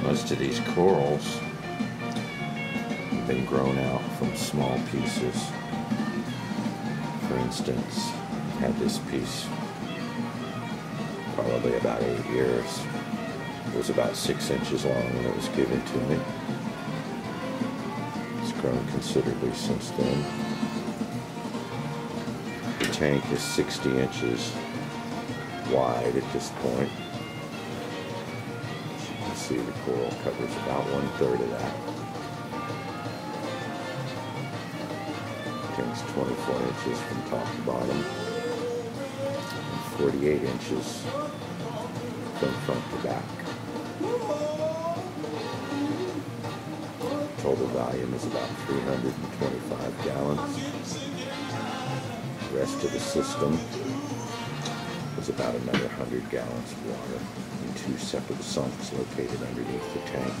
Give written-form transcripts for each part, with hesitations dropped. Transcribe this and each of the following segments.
Most of these corals have been grown out from small pieces. For instance, I had this piece probably about 8 years. It was about 6 inches long when it was given to me. It's grown considerably since then. The tank is 60 inches wide at this point. As you can see, the coral covers about 1/3 of that. The tank's 24 inches from top to bottom, and 48 inches from front to back. Total volume is about 325 gallons. The rest of the system is about another 100 gallons of water in 2 separate sumps located underneath the tank.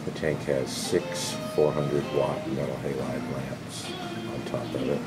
The tank has 6 400-watt metal halide lamps on top of it.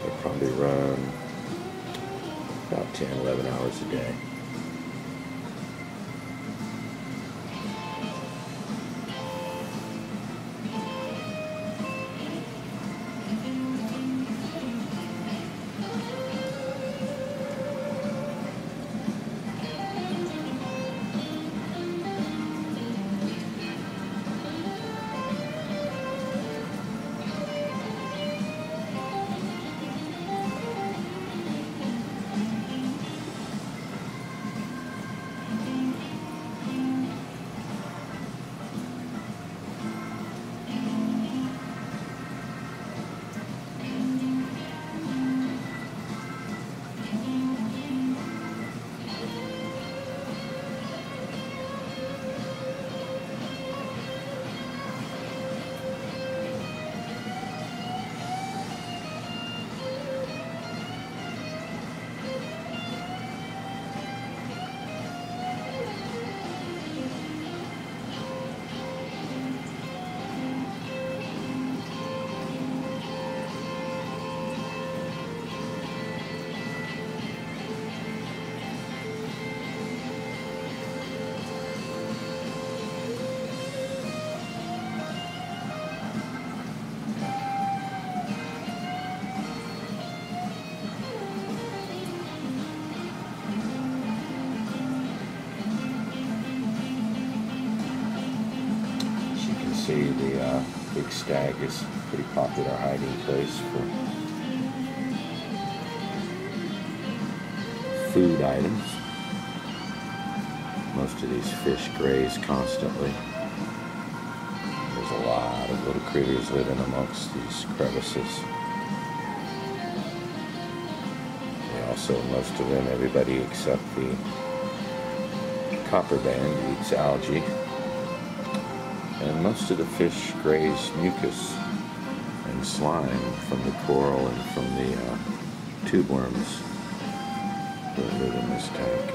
They probably run about 10-11 hours a day. See, the big stag is a pretty popular hiding place for food items. Most of these fish graze constantly. There's a lot of little critters living amongst these crevices. They also, most of them, everybody except the copper band eats algae. And most of the fish graze mucus and slime from the coral and from the tube worms that live in this tank.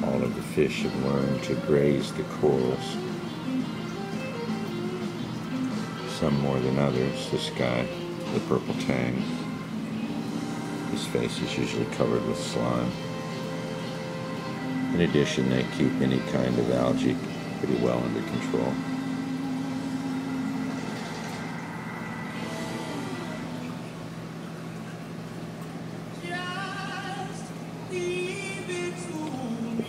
All of the fish have learned to graze the corals, some more than others. This guy, the purple tang, his face is usually covered with slime. In addition, they keep any kind of algae pretty well under control.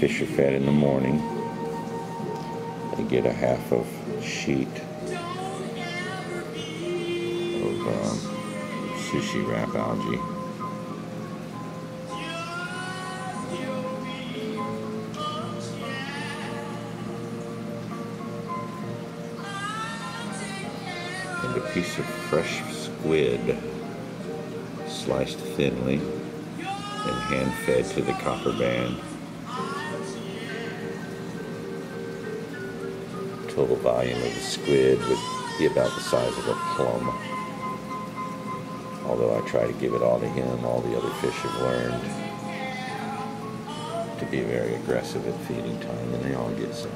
Fish are fed in the morning. They get a half of sheet of sushi wrap algae. a piece of fresh squid, sliced thinly and hand-fed to the copper band. Total volume of the squid would be about the size of a plum. Although I try to give it all to him, all the other fish have learned to be very aggressive at feeding time, and they all get some.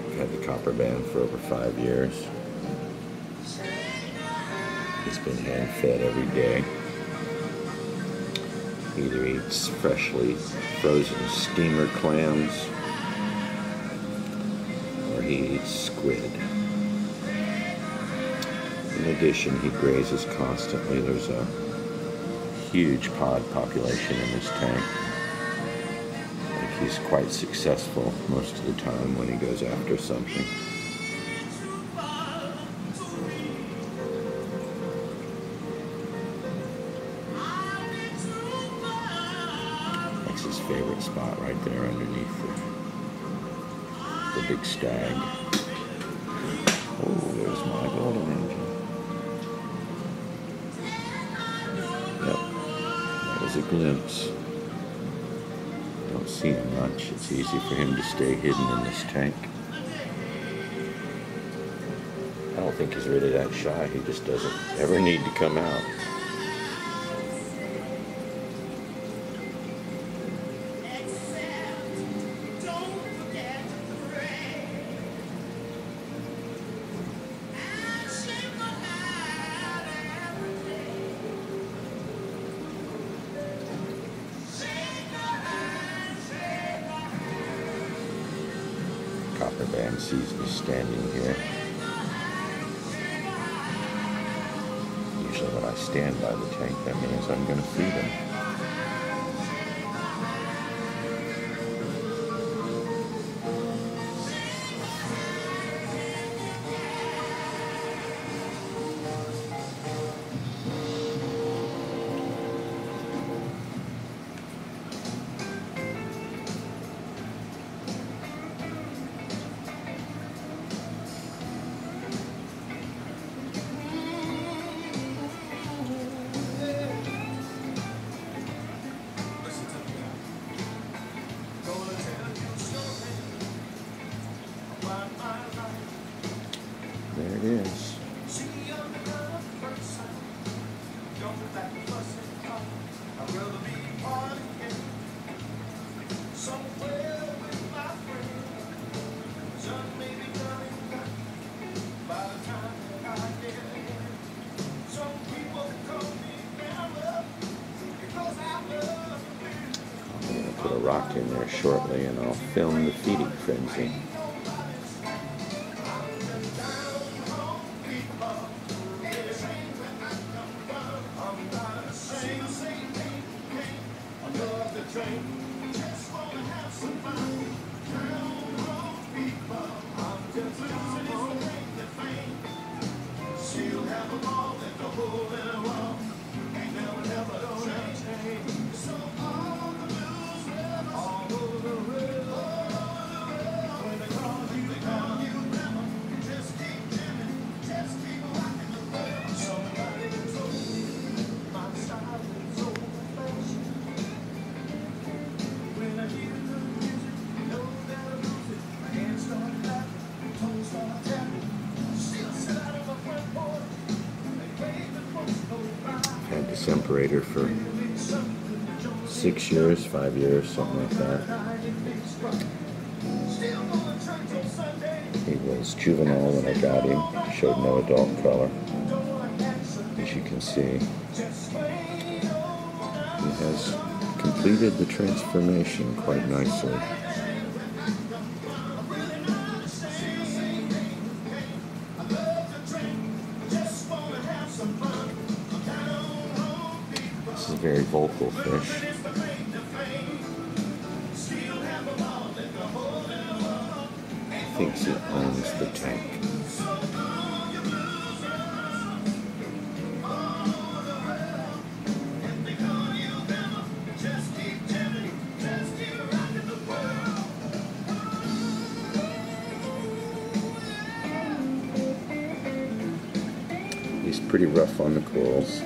I've had the copper band for over 5 years. He's been hand-fed every day. He either eats freshly frozen steamer clams or he eats squid. In addition, he grazes constantly. There's a huge pod population in this tank. I think he's quite successful most of the time when he goes after something. That's his favorite spot right there underneath the big stag. Oh, there's my golden angel. That was a glimpse. I don't see him much. It's easy for him to stay hidden in this tank. I don't think he's really that shy. He just doesn't ever need to come out. Copper band sees me standing here. Usually when I stand by the tank, that means I'm going to feed him. There it is. I'm going to put a rock in there shortly and I'll film the feeding frenzy. Had this Emperator for 6 years, 5 years, something like that. He was juvenile when I got him. Showed no adult color, as you can see. He has completed the transformation quite nicely. This is a very vocal fish. Thinks he owns the tank. pretty rough on the corals.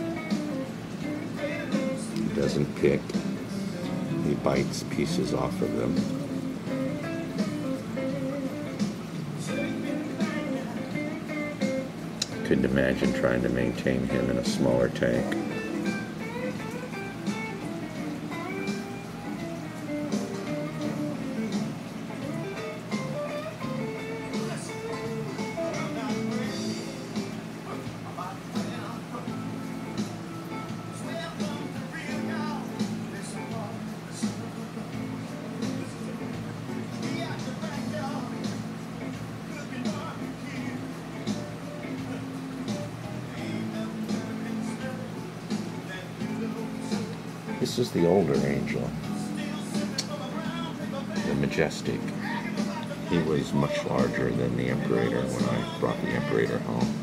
He doesn't pick. He bites pieces off of them. Couldn't imagine trying to maintain him in a smaller tank. This is the older angel, the Majestic. He was much larger than the Emperator when I brought the Emperator home.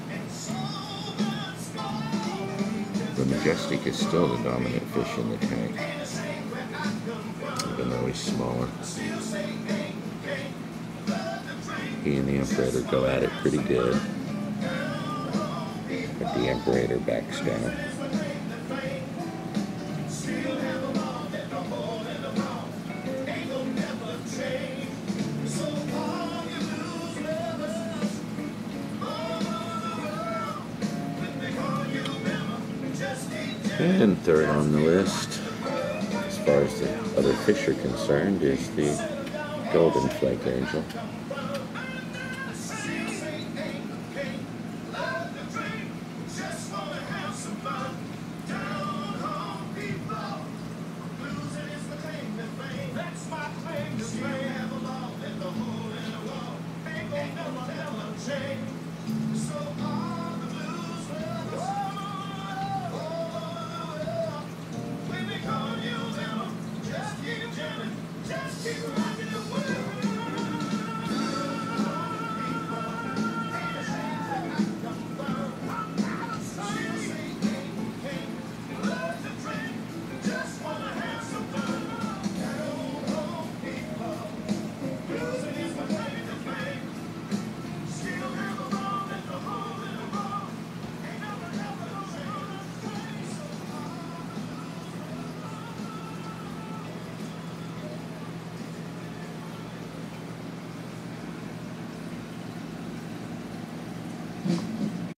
The Majestic is still the dominant fish in the tank, even though he's smaller. He and the Emperator go at it pretty good, but the Emperator backs down. And third on the list, as far as the other fish are concerned, is the golden flake angel.